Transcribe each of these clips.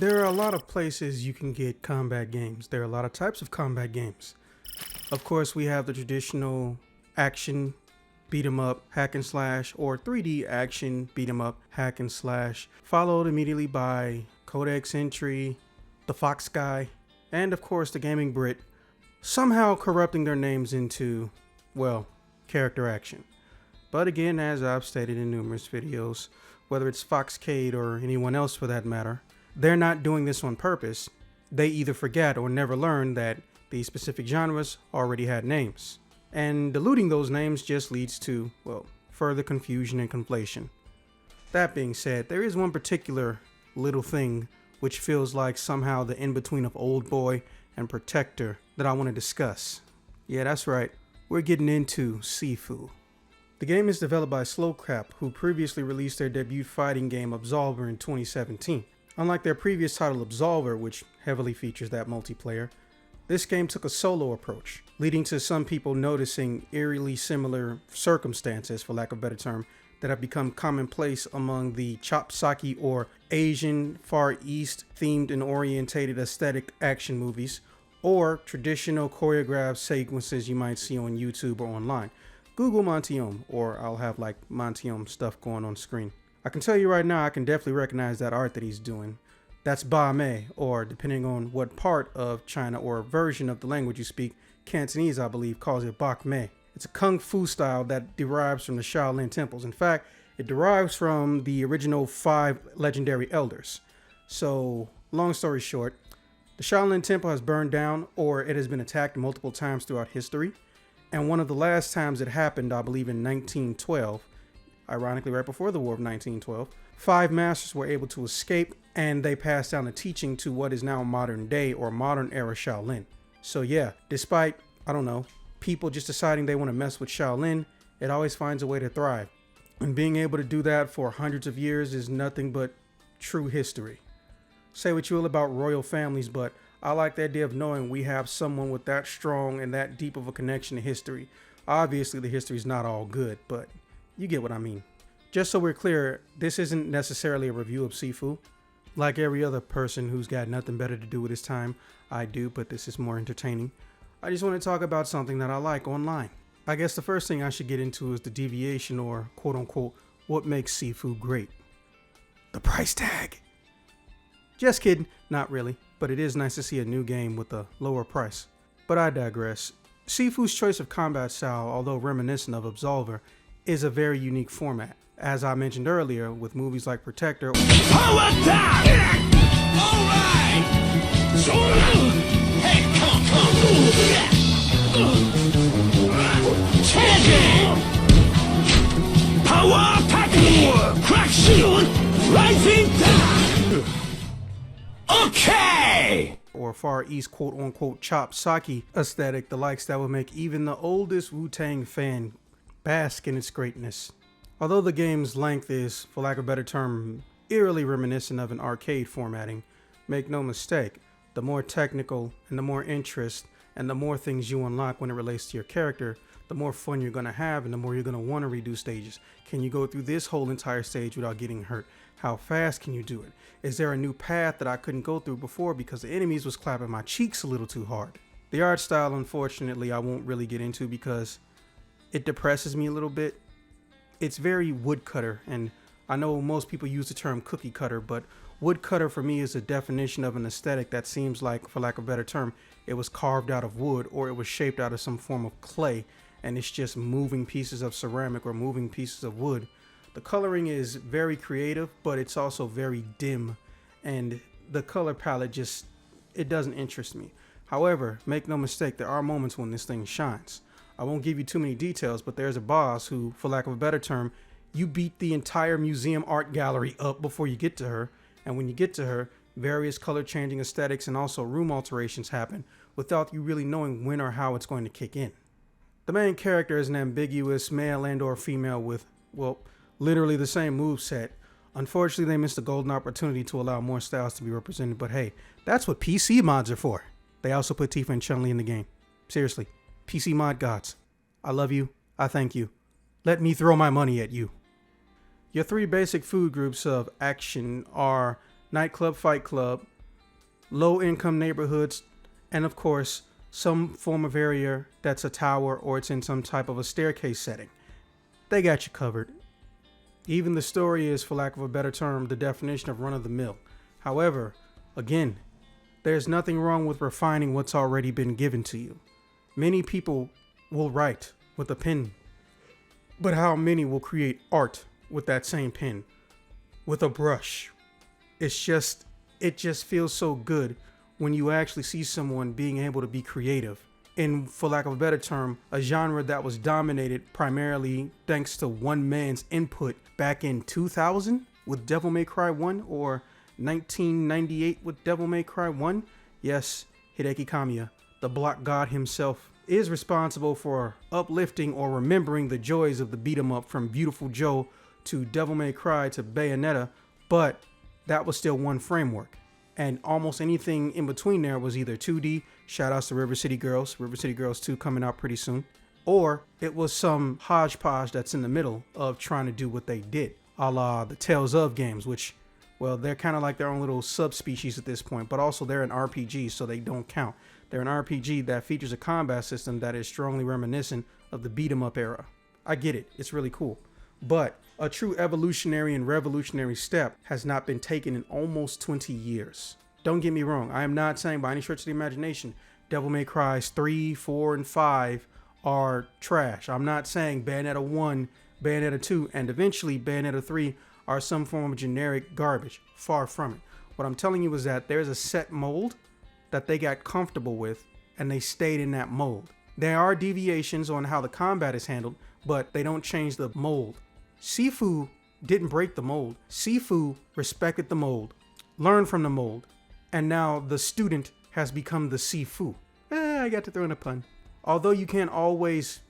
There are a lot of places you can get combat games. There are a lot of types of combat games. Of course, we have the traditional action beat 'em up, hack and slash, or 3D action beat 'em up, hack and slash, followed immediately by Codex Entry, the Fox Guy, and of course the Gaming Brit, somehow corrupting their names into, well, character action. But again, as I've stated in numerous videos, whether it's Foxcade or anyone else for that matter, they're not doing this on purpose. They either forget or never learned that these specific genres already had names. And diluting those names just leads to, well, further confusion and conflation. That being said, there is one particular little thing which feels like somehow the in-between of Old Boy and Protector that I want to discuss. Yeah, that's right. We're getting into Sifu. The game is developed by Slowcap, who previously released their debut fighting game Absolver in 2017. Unlike their previous title Absolver, which heavily features that multiplayer, this game took a solo approach, leading to some people noticing eerily similar circumstances, for lack of a better term, that have become commonplace among the chopsaki or Asian Far East themed and orientated aesthetic action movies, or traditional choreographed sequences you might see on YouTube or online. Google Montium, or I'll have like Montium stuff going on screen. I can tell you right now, I can definitely recognize that art that he's doing. That's Ba Mei, or depending on what part of China or version of the language you speak, Cantonese I believe calls it Bak Mei. It's a kung fu style that derives from the Shaolin temples. In fact, it derives from the original 5 legendary elders. So, long story short, the Shaolin temple has burned down, or it has been attacked multiple times throughout history. And one of the last times it happened, I believe in 1912, ironically right before the War of 1912, 5 masters were able to escape, and they passed down the teaching to what is now modern day or modern era Shaolin. So yeah, despite, I don't know, people just deciding they want to mess with Shaolin, it always finds a way to thrive. And being able to do that for hundreds of years is nothing but true history. Say what you will about royal families, but I like the idea of knowing we have someone with that strong and that deep of a connection to history. Obviously the history is not all good, but you get what I mean. Just so we're clear, this isn't necessarily a review of Sifu. Like every other person who's got nothing better to do with his time, I do, but this is more entertaining. I just want to talk about something that I like online. I guess the first thing I should get into is the deviation, or quote unquote, what makes Sifu great. The price tag. Just kidding, not really, but it is nice to see a new game with a lower price. But I digress. Sifu's choice of combat style, although reminiscent of Absolver, is a very unique format. As I mentioned earlier, with movies like Protector. Power attack! Alright! Hey, come! Power attack! Crack shield! Rising down! Okay! Or Far East quote unquote chop sake aesthetic, the likes that would make even the oldest Wu-Tang fan bask in its greatness. Although the game's length is, for lack of a better term, eerily reminiscent of an arcade formatting, make no mistake, the more technical and the more interest and the more things you unlock when it relates to your character, the more fun you're going to have and the more you're going to want to redo stages. Can you go through this whole entire stage without getting hurt? How fast can you do it? Is there a new path that I couldn't go through before because the enemies was clapping my cheeks a little too hard? The art style, unfortunately, I won't really get into because it depresses me a little bit. It's very woodcutter, and I know most people use the term cookie cutter, but woodcutter for me is a definition of an aesthetic that seems like, for lack of a better term, it was carved out of wood or it was shaped out of some form of clay, and it's just moving pieces of ceramic or moving pieces of wood. The coloring is very creative, but it's also very dim, and the color palette just, it doesn't interest me. However, make no mistake, there are moments when this thing shines. I won't give you too many details, but there's a boss who, for lack of a better term, you beat the entire museum art gallery up before you get to her, and when you get to her, various color changing aesthetics and also room alterations happen without you really knowing when or how it's going to kick in. The main character is an ambiguous male and or female with, well, literally the same moveset. Unfortunately, they missed a golden opportunity to allow more styles to be represented, but hey, that's what PC mods are for. They also put Tifa and Chun-Li in the game. Seriously, PC mod gods, I love you, I thank you. Let me throw my money at you. Your 3 basic food groups of action are Nightclub Fight Club, low income neighborhoods, and of course, some form of area that's a tower or it's in some type of a staircase setting. They got you covered. Even the story is, for lack of a better term, the definition of run of the mill. However, again, there's nothing wrong with refining what's already been given to you. Many people will write with a pen, but how many will create art with that same pen, with a brush? It just feels so good when you actually see someone being able to be creative. And for lack of a better term, a genre that was dominated primarily thanks to one man's input back in 2000 with Devil May Cry 1 or 1998 with Devil May Cry 1. Yes, Hideki Kamiya, the block god himself, is responsible for uplifting or remembering the joys of the beat 'em up from Beautiful Joe to Devil May Cry to Bayonetta, but that was still one framework. And almost anything in between there was either 2D, shout outs to River City Girls 2 coming out pretty soon, or it was some hodgepodge that's in the middle of trying to do what they did, a la the Tales of games, which, well, they're kind of like their own little subspecies at this point, but also they're an RPG, so they don't count. They're an RPG that features a combat system that is strongly reminiscent of the beat 'em up era. I get it, it's really cool. But a true evolutionary and revolutionary step has not been taken in almost 20 years. Don't get me wrong, I am not saying by any stretch of the imagination Devil May Cry 3, 4, and 5 are trash. I'm not saying Bayonetta 1, Bayonetta 2, and eventually Bayonetta 3 are some form of generic garbage. Far from it. What I'm telling you is that there's a set mold that they got comfortable with and they stayed in that mold. There are deviations on how the combat is handled, but they don't change the mold. Sifu didn't break the mold. Sifu respected the mold, learned from the mold, and now the student has become the Sifu. I got to throw in a pun. Although you can't always,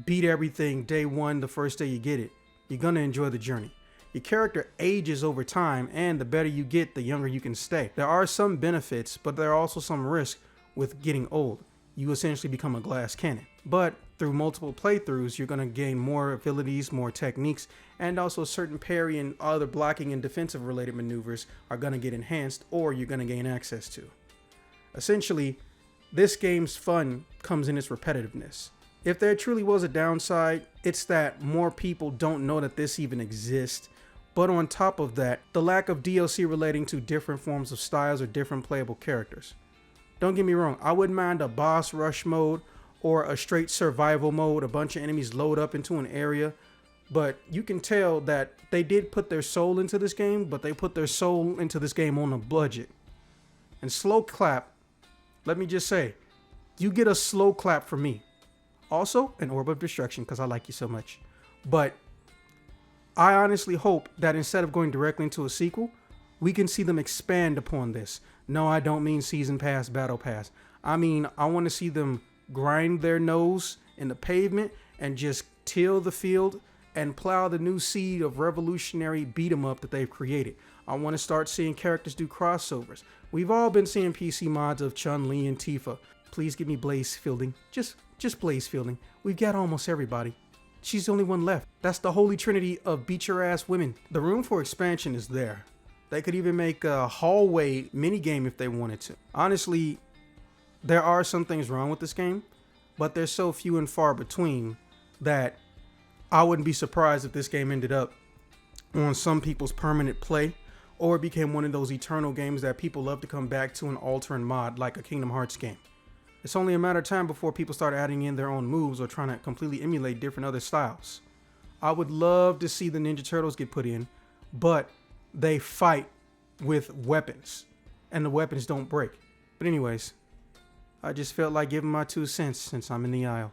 beat everything day one, the first day you get it, you're gonna enjoy the journey. Your character ages over time, and the better you get, the younger you can stay. There are some benefits, but there are also some risks with getting old. You essentially become a glass cannon. But through multiple playthroughs, you're going to gain more abilities, more techniques, and also certain parry and other blocking and defensive related maneuvers are going to get enhanced, or you're going to gain access to. Essentially, this game's fun comes in its repetitiveness. If there truly was a downside, it's that more people don't know that this even exists. But on top of that, the lack of DLC relating to different forms of styles or different playable characters. Don't get me wrong, I wouldn't mind a boss rush mode or a straight survival mode, a bunch of enemies load up into an area, but you can tell that they did put their soul into this game, but they put their soul into this game on a budget. And slow clap, let me just say, you get a slow clap from me. Also, an orb of destruction, because I like you so much. But I honestly hope that instead of going directly into a sequel, we can see them expand upon this. No, I don't mean season pass, battle pass. I mean, I want to see them grind their nose in the pavement and just till the field and plow the new seed of revolutionary beat 'em up that they've created. I want to start seeing characters do crossovers. We've all been seeing PC mods of Chun-Li and Tifa. Please give me Blaze Fielding. Just Blaze Fielding. We've got almost everybody. She's the only one left. That's the holy trinity of beat your ass women. The room for expansion is there. They could even make a hallway minigame if they wanted to. Honestly, there are some things wrong with this game, but they're so few and far between that I wouldn't be surprised if this game ended up on some people's permanent play, or it became one of those eternal games that people love to come back to and alter and mod, like a Kingdom Hearts game. It's only a matter of time before people start adding in their own moves or trying to completely emulate different other styles. I would love to see the Ninja Turtles get put in, but they fight with weapons, and the weapons don't break. But anyways, I just felt like giving my 2 cents since I'm in the aisle.